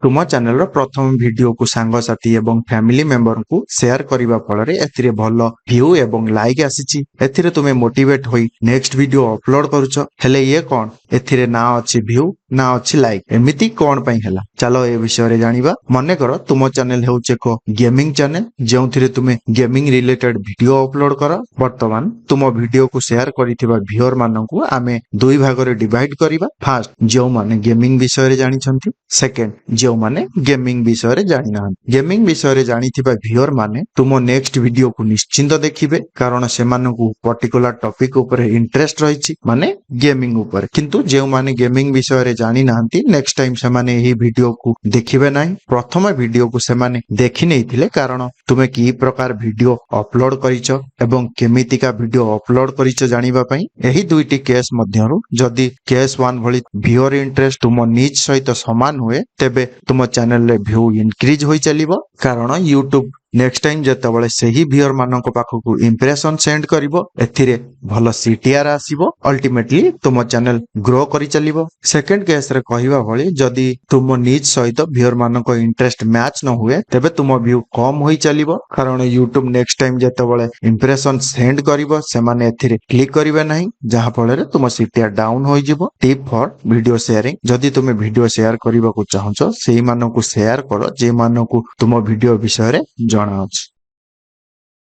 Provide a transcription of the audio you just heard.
तुम चैनल रो प्रथम वीडियो को सांगसाथी एवं फैमिली मेंबर को शेयर करिबा फଳରେ एथिरे भलो व्यू एवं लाइक आसीची एथिरे तुमे मोटिवेट होई नेक्स्ट वीडियो अपलोड करूछ हेले ये कोन एथिरे ना अछि व्यू ना अछि लाइक एमिति कोन पई हला चलो ए विषय रे जानिबा मने करो तुम चैनल हेउचे एको गेमिंग चैनल जेउथिरे तुमे गेमिंग रिलेटेड वीडियो अपलोड करो वर्तमान तुम वीडियो को शेयर करिथिबा व्यूअर माननकु आमे दुई भाग रे डिवाइड करिबा फर्स्ट जेउ माने गेमिंग विषय रे जानि छंती सेकंड जेउ माने गेमिंग विषय रे जानि ना गेमिंग विषय रे जानिथिबा व्यूअर माने तुम नेक्स्ट वीडियो को निश्चिंत देखिबे कारण से माननकु पर्टिकुलर टॉपिक ऊपर इंटरेस्ट रहिछि माने गेमिंग ऊपर किंतु जेउ माने गेमिंग विषय रे जानि नाहंती नेक्स्ट टाइम से माने एही वीडियो को देखिबे नाही प्रथम वीडियो को से माने देखि नैथिले कारण तुमे की प्रकार वीडियो अपलोड करिछो एवं केमितिका वीडियो अपलोड करिछो जानिबा पई एही दुईटी केस मध्यरु जदि केस 1 भली व्यूअर इंटरेस्ट तुम निज सहित समान हुए तेबे तुम चैनल रे व्यू इंक्रीज होई चलिबो कारण यूट्यूब नेक्स्ट टाइम जेतेबेले सही व्यूअर मानक पाखकु इंप्रेशन सेंड करिवो एथिरे भलो सीटीआर आसीबो अल्टीमेटली तुम चैनल ग्रो करि चलिबो सेकंड केस रे कहिबा भली जदि तुम निज सहित व्यूअर मानक इंटरेस्ट मैच न हुए तेबे तुम व्यू कम होई चलिबो कारण यूट्यूब नेक्स्ट टाइम जेतेबेले इंप्रेशन सेंड करिवो से माने एथिरे क्लिक करिवे नाही जहा फଳରେ तुम सीटीआर डाउन होई जिवो टिप फॉर वीडियो शेयरिंग जदि तुम वीडियो शेयर करबा को चाहछो सेही मानकु शेयर करो जे मानकु तुम वीडियो विषय रे जणा अछि।